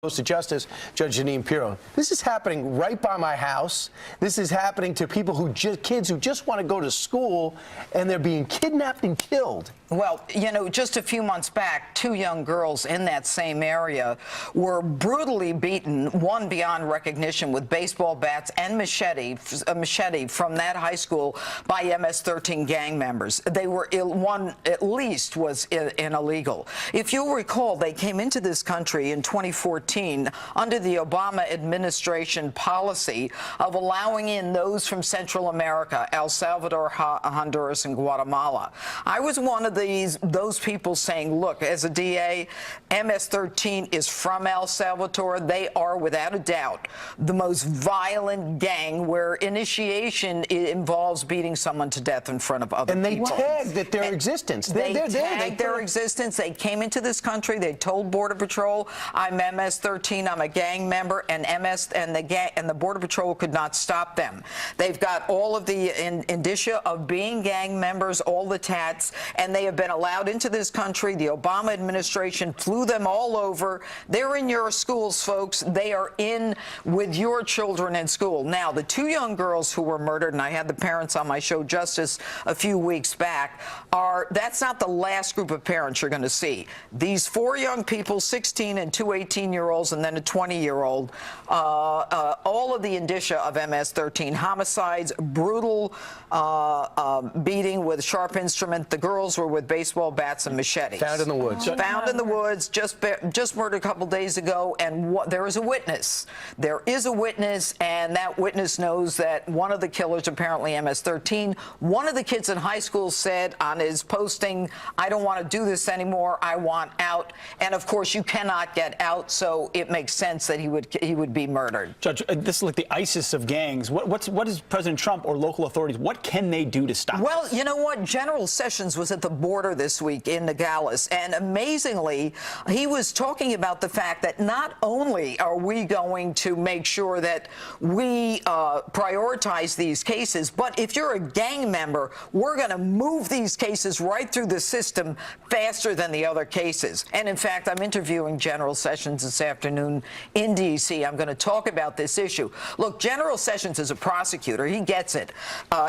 Close to justice, Judge Jeanine Pirro. This is happening right by my house. This is happening to people kids who just want to go to school, and they're being kidnapped and killed. Well, you know, just a few months back, two young girls in that same area were brutally beaten, one beyond recognition, with baseball bats and a machete from that high school by MS-13 gang members. They were one at least was illegal. If you'll recall, they came into this country in 2014 under the Obama administration policy of allowing in those from Central America, El Salvador, Honduras, and Guatemala. I was one of those people saying, look, as a DA, MS-13 is from El Salvador. They are, without a doubt, the most violent gang where initiation involves beating someone to death in front of other people. And they tagged at their existence. They tagged their existence. They came into this country. They told Border Patrol, I'm MS-13. I'm a gang member, and the Border Patrol could not stop them. They've got all of the indicia of being gang members, all the tats, and they have been allowed into this country. The Obama administration flew them all over. They're in your schools, folks. They are in with your children in school. Now, the two young girls who were murdered, and I had the parents on my show Justice a few weeks back, that's not the last group of parents you're going to see. These four young people, 16 and two 18-year-olds, and then a 20-year-old, all of the indicia of MS-13, homicides, brutal beating with a sharp instrument. The girls were with baseball bats and machetes. Found in the woods. Found in the woods, just murdered a couple days ago, and there is a witness. There is a witness, and that witness knows that one of the killers, apparently MS-13, one of the kids in high school said on his posting, I don't want to do this anymore, I want out. And of course, you cannot get out, so it makes sense that he would be murdered. Judge, this is like the ISIS of gangs. What is President Trump or local authorities, what can they do to stop Well, this? you know what? General Sessions was at the border this week in Nogales, and amazingly, he was talking about the fact that not only are we going to make sure that we prioritize these cases, but if you're a gang member, we're going to move these cases right through the system faster than the other cases. And in fact, I'm interviewing General Sessions this afternoon in D.C. I'm going to talk about this issue. Look, General Sessions is a prosecutor. He gets it.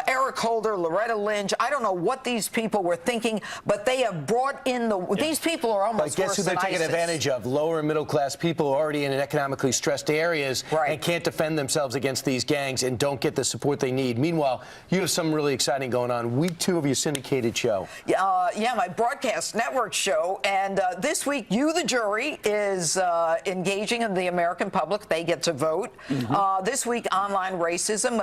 Eric Holder, Loretta Lynch, I don't know what these people were thinking, but they have brought in these people are almost Guess who they're taking advantage of? Lower and middle class people who are already in economically stressed areas and can't defend themselves against these gangs and don't get the support they need. Meanwhile, you have something really exciting going on. Week 2 of your syndicated show. Yeah, my broadcast network show. And this week, You, the Jury, is engaging in the American public. They get to vote. This week, online racism.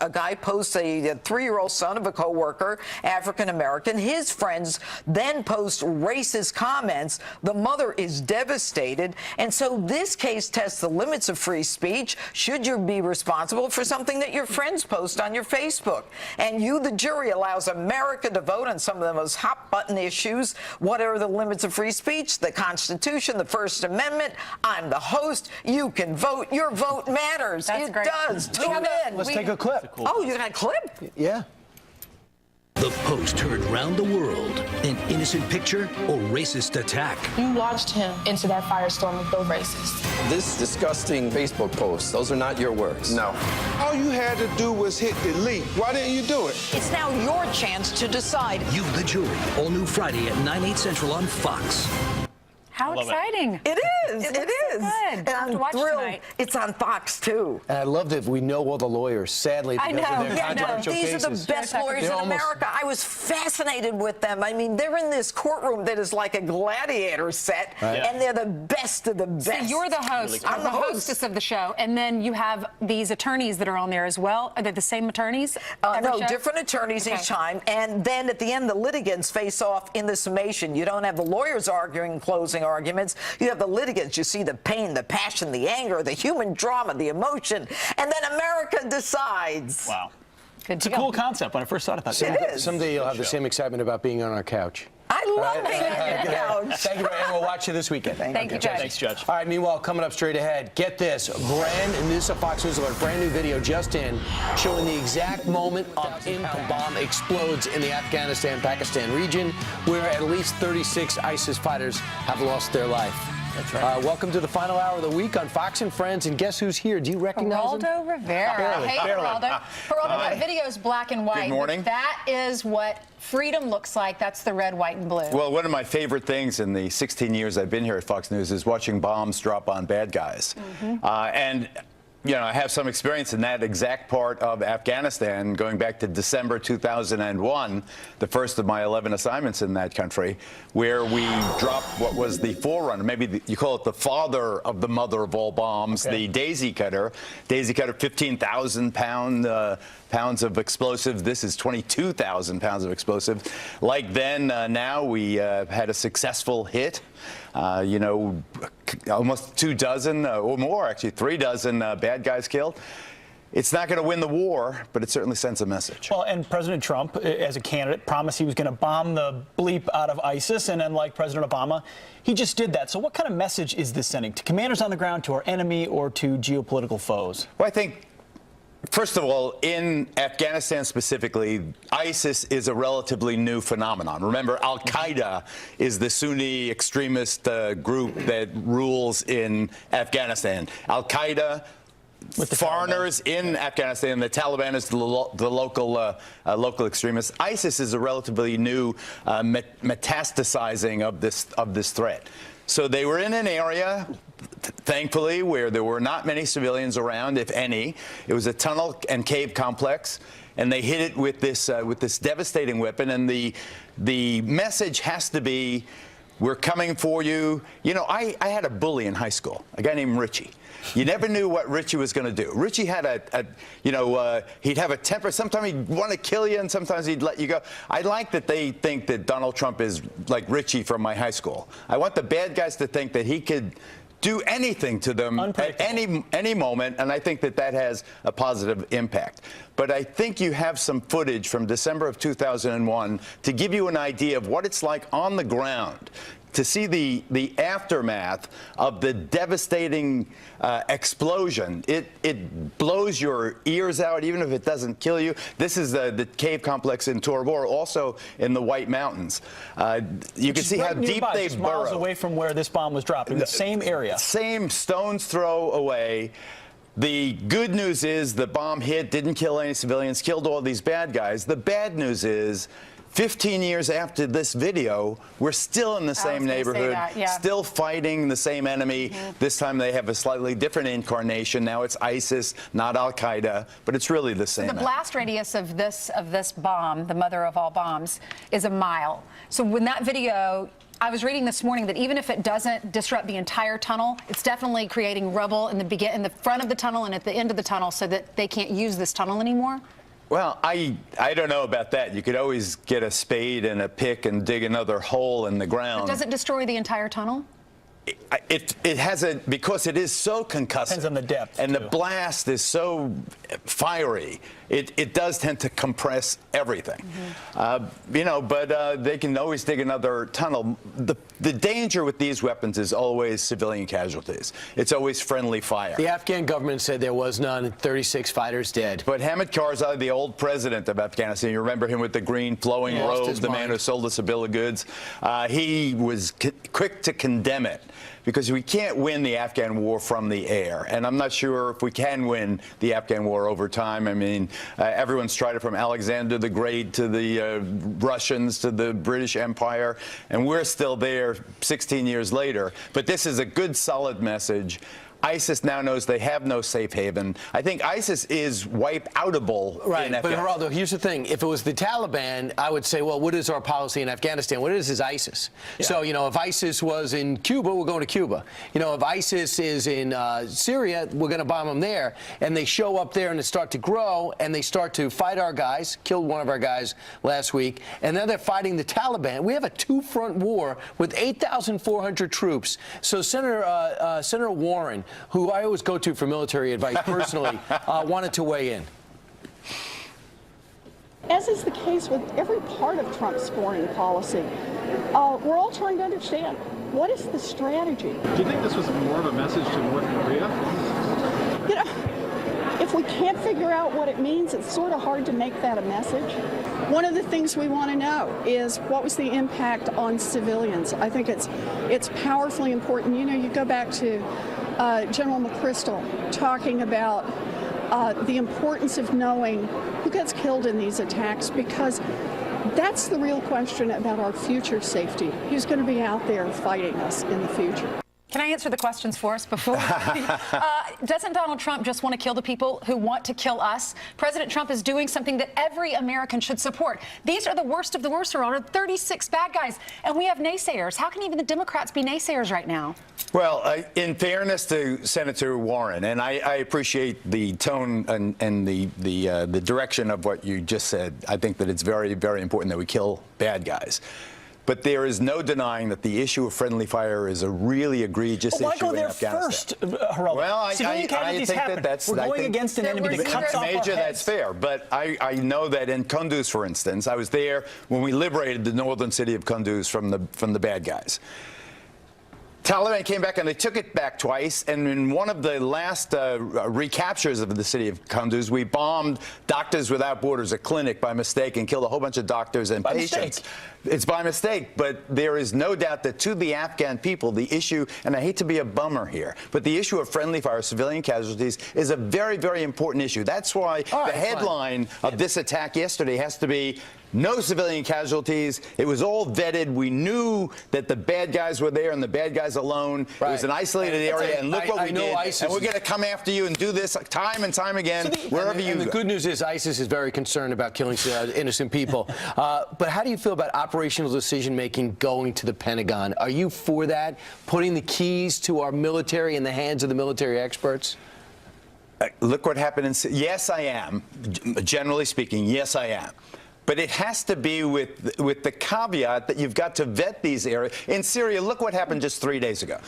A guy posts a 3-year-old son of a coworker, African-American. His friends then post racist comments. The mother is devastated. And so this case tests the limits of free speech. Should you be responsible for something that your friends post on your Facebook? And You, the Jury, allows America to vote on some of the most hot-button issues. What are the limits of free speech? The Constitution, the First Amendment. I'm the host. You can vote. Your vote matters. It does. Tune in. Let's take a clip. Oh, you got a clip? Yeah. The post heard round the world. An innocent picture or racist attack? You launched him into that firestorm of the racist. This disgusting Facebook post, those are not your words. No. All you had to do was hit delete. Why didn't you do it? It's now your chance to decide. You, the Jury. All new Friday at 9/8 Central on Fox. How exciting. It is. It is. Good. And I'm thrilled. Tonight. It's on Fox, too. And I love that we know all the lawyers, sadly, because of their controversial These cases. are the best lawyers in America. I was fascinated with them. I mean, they're in this courtroom that is like a gladiator set, and they're the best of the best. So you're the host. I'm the hostess of the show, and then you have these attorneys that are on there as well. Are they the same attorneys? No, different attorneys each time. And then at the end, the litigants face off in the summation. You don't have the lawyers arguing closing arguments. You have the litigants. You see the pain, the passion, the anger, the human drama, the emotion, and then America decides. Wow. It's a cool concept. When I first saw it, I thought, it is. Someday you'll have the same excitement about being on our couch. I love being on your couch. Thank you, and we'll watch you this weekend. Thank you, Judge. Thanks, Judge. All right, meanwhile, coming up straight ahead, get this. And this is a Fox News alert, brand new video just in, showing the exact moment a bomb explodes in the Afghanistan-Pakistan region, where at least 36 ISIS fighters have lost their life. That's right. Welcome to the final hour of the week on Fox and Friends. And guess who's here? Do you recognize him? Geraldo Rivera. Barely, Hey, barely. Geraldo. Geraldo, that video is black and white. Good morning. That is what freedom looks like. That's the red, white, and blue. Well, one of my favorite things in the 16 years I've been here at Fox News is watching bombs drop on bad guys. And you know, I have some experience in that exact part of Afghanistan, going back to December 2001, the first of my 11 assignments in that country, where we dropped what was the forerunner, maybe you call it the father of the mother of all bombs, the Daisy Cutter. Daisy Cutter, 15,000 pounds of explosive. This is 22,000 pounds of explosive. Like then, now we had a successful hit. You know, almost 24 or more, actually 36 bad guys killed. It's not going to win the war, but it certainly sends a message. Well, and President Trump, as a candidate, promised he was going to bomb the bleep out of ISIS, and unlike President Obama, he just did that. So what kind of message is this sending to commanders on the ground, to our enemy, or to geopolitical foes? Well, I think, first of all, in Afghanistan specifically, ISIS is a relatively new phenomenon. Remember, Al-Qaeda is the Sunni extremist group that rules in Afghanistan. Al-Qaeda, with the foreigners in Afghanistan, the Taliban is the local extremists. ISIS is a relatively new metastasizing of this threat. So they were in an area, thankfully, where there were not many civilians around, if any. It was a tunnel and cave complex, and they hit it with this devastating weapon. And the message has to be, we're coming for you. You know, I had a bully in high school, a guy named Richie. You never knew what Richie was going to do. Richie had he'd have a temper. Sometimes he'd want to kill you, and sometimes he'd let you go. I like that they think that Donald Trump is like Richie from my high school. I want the bad guys to think that he could do anything to them at any moment, and I think that that has a positive impact. But I think you have some footage from December of 2001 to give you an idea of what it's like on the ground, to see the aftermath of the devastating explosion. It blows your ears out, even if it doesn't kill you. This is the cave complex in Tora Bora, also in the White Mountains. You can see how deep they burrow. Miles away from where this bomb was dropped, in the same area. Same stone's throw away. The good news is the bomb hit, didn't kill any civilians, killed all these bad guys. The bad news is, 15 years after this video, we're still in the same neighborhood, still fighting the same enemy. This time they have a slightly different incarnation. Now it's ISIS, not Al-Qaeda, but it's really the same. The blast radius of this bomb, the mother of all bombs, is a mile. So when that video, I was reading this morning that even if it doesn't disrupt the entire tunnel, it's definitely creating rubble in the front of the tunnel and at the end of the tunnel, so that they can't use this tunnel anymore. Well, I don't know about that. You could always get a spade and a pick and dig another hole in the ground. But does it destroy the entire tunnel? It hasn't, because it is so concussive. Depends on the depth. And the blast is so fiery. It does tend to compress everything. You know, but they can always dig another tunnel. The danger with these weapons is always civilian casualties. It's always friendly fire. The Afghan government said there was none. 36 fighters dead. But Hamid Karzai, the old president of Afghanistan, you remember him with the green flowing robe, the man who sold us a bill of goods. He was quick to condemn it, because we can't win the Afghan war from the air. And I'm not sure if we can win the Afghan war over time. I mean, everyone's tried it, from Alexander the Great to the Russians to the British Empire, and we're still there 16 years later. But this is a good, solid message. ISIS now knows they have no safe haven. I think ISIS is wipe-outable in Afghanistan. But Geraldo, here's the thing. If it was the Taliban, I would say, well, what is our policy in Afghanistan? What is ISIS? So, you know, if ISIS was in Cuba, we're going to Cuba. You know, if ISIS is in Syria, we're going to bomb them there. And they show up there and they start to grow, and they start to fight our guys, killed one of our guys last week, and then they're fighting the Taliban. We have a two-front war with 8,400 troops. So Senator Warren, who I always go to for military advice personally, wanted to weigh in. As is the case with every part of Trump's foreign policy, we're all trying to understand, what is the strategy? Do you think this was more of a message to North Korea? You know, if we can't figure figure out what it means. It's sort of hard to make that a message. One of the things we want to know is what was the impact on civilians. I think it's powerfully important. You know, you go back to General McChrystal talking about the importance of knowing who gets killed in these attacks, because that's the real question about our future safety. Who's going to be out there fighting us in the future? Can I answer the questions for us before? Doesn't Donald Trump just want to kill the people who want to kill us? President Trump is doing something that every American should support. These are the worst of the worst, Your Honor, 36 bad guys, and we have naysayers. How can even the Democrats be naysayers right now? Well, in fairness to Senator Warren, and I appreciate the tone and the direction of what you just said. I think that it's very, very important that we kill bad guys. But there is no denying that the issue of friendly fire is a really egregious issue in Afghanistan. Why go there first, Geraldo? Well, I think that's We're going against an enemy that cuts off our heads. That's fair. But I know that in Kunduz, for instance, I was there when we liberated the northern city of Kunduz from the bad guys. Taliban came back and they took it back twice, and in one of the last recaptures of the city of Kunduz, we bombed Doctors Without Borders, a clinic, by mistake, and killed a whole bunch of doctors and patients. It's by mistake, but there is no doubt that to the Afghan people, the issue, and I hate to be a bummer here, but the issue of friendly fire, civilian casualties, is a very, very important issue. That's why the headline of this attack yesterday has to be no civilian casualties. It was all vetted. We knew that the bad guys were there and the bad guys alone. Right. It was an isolated area, and look what we did. And we're going to come after you and do this time and time again, wherever you go. The good news is ISIS is very concerned about killing innocent people. But how do you feel about operational decision-making going to the Pentagon? Are you for that, putting the keys to our military in the hands of the military experts? Look what happened in Syria. Yes, I am. Generally speaking, yes, I am. But it has to be with the caveat that you've got to vet these areas. In Syria, look what happened just 3 days ago.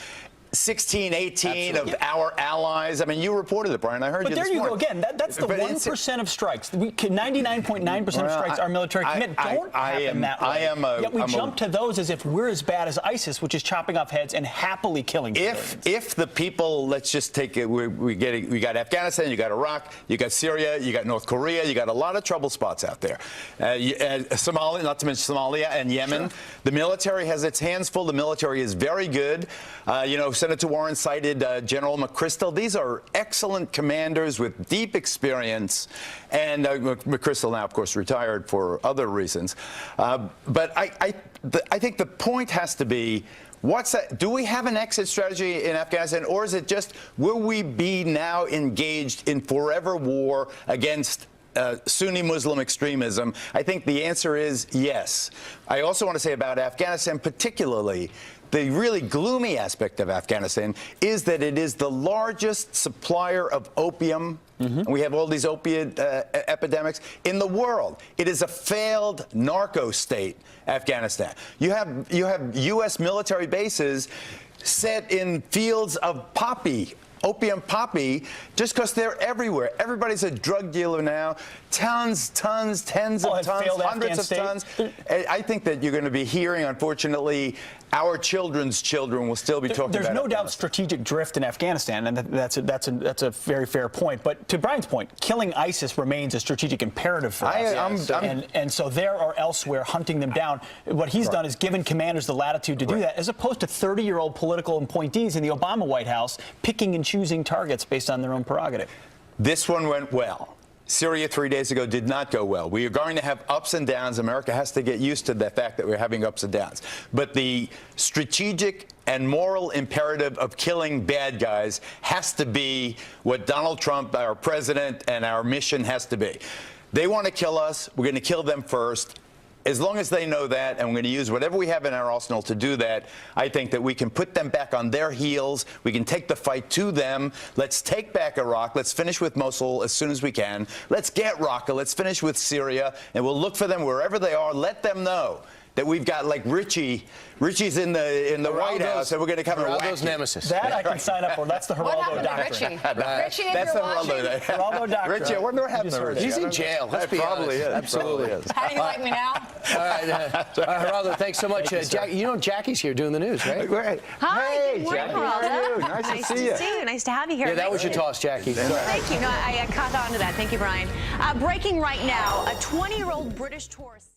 16, 18 of our allies. I mean, you reported it, Brian. I heard you this morning. But there you go again. That's the 1% of strikes. 99.9% of strikes our military commit don't happen that way. Yet we jump to those as if we're as bad as ISIS, which is chopping off heads and happily killing civilians. If the people, let's just take it. We got Afghanistan, you got Iraq, you got Syria, you got North Korea, you got a lot of trouble spots out there. Somalia, not to mention Somalia and Yemen. Sure. The military has its hands full. The military is very good. You know, Senator Warren cited General McChrystal. These are excellent commanders with deep experience. And McChrystal now, of course, retired for other reasons. But I think the point has to be, what's that? Do we have an exit strategy in Afghanistan, or is it just, will we be now engaged in forever war against Sunni Muslim extremism? I think the answer is yes. I also want to say about Afghanistan particularly, the really gloomy aspect of Afghanistan is that it is the largest supplier of opium. And we have all these opiate epidemics in the world. It is a failed narco state, Afghanistan. You have U.S. military bases set in fields of opium poppy, just because they're everywhere. Everybody's a drug dealer now. Tens of tons, hundreds of tons. I think that you're going to be hearing, unfortunately, our children's children will still be talking about it. There's no doubt strategic drift in Afghanistan, and that's a very fair point. But to Brian's point, killing ISIS remains a strategic imperative for us. And so there or elsewhere, hunting them down. What he's done is given commanders the latitude to do that, as opposed to 30-year-old political appointees in the Obama White House picking and choosing targets based on their own prerogative. This one went well. Syria 3 days ago did not go well. We are going to have ups and downs. America has to get used to the fact that we're having ups and downs. But the strategic and moral imperative of killing bad guys has to be what Donald Trump, our president, and our mission has to be. They want to kill us. We're going to kill them first. As long as they know that, and we're going to use whatever we have in our arsenal to do that, I think that we can put them back on their heels. We can take the fight to them. Let's take back Iraq. Let's finish with Mosul as soon as we can. Let's get Raqqa. Let's finish with Syria. And we'll look for them wherever they are. Let them know that we've got like Richie's in the White House, and we're going to come and whack Geraldo's you. nemesis. That I can sign up for. That's the What Geraldo happened to doctrine. Richie? Richie, if That's you're the watching, Geraldo doctrine. Richie, I wonder what happened just to heard Richie. it. He's I in don't know. jail. Let's be Probably honest. is. Probably is. how do you like me now? All right, Geraldo, thanks so much. You know Jackie's here doing the news, right? Great. Hi, Hey, good morning, Jackie, how are Geraldo. you? Nice to see you. Nice to have you here. Yeah, that was your toss, Jackie. Thank you. No, I caught on to that. Thank you, Brian. Breaking right now, a 20-year-old British tourist.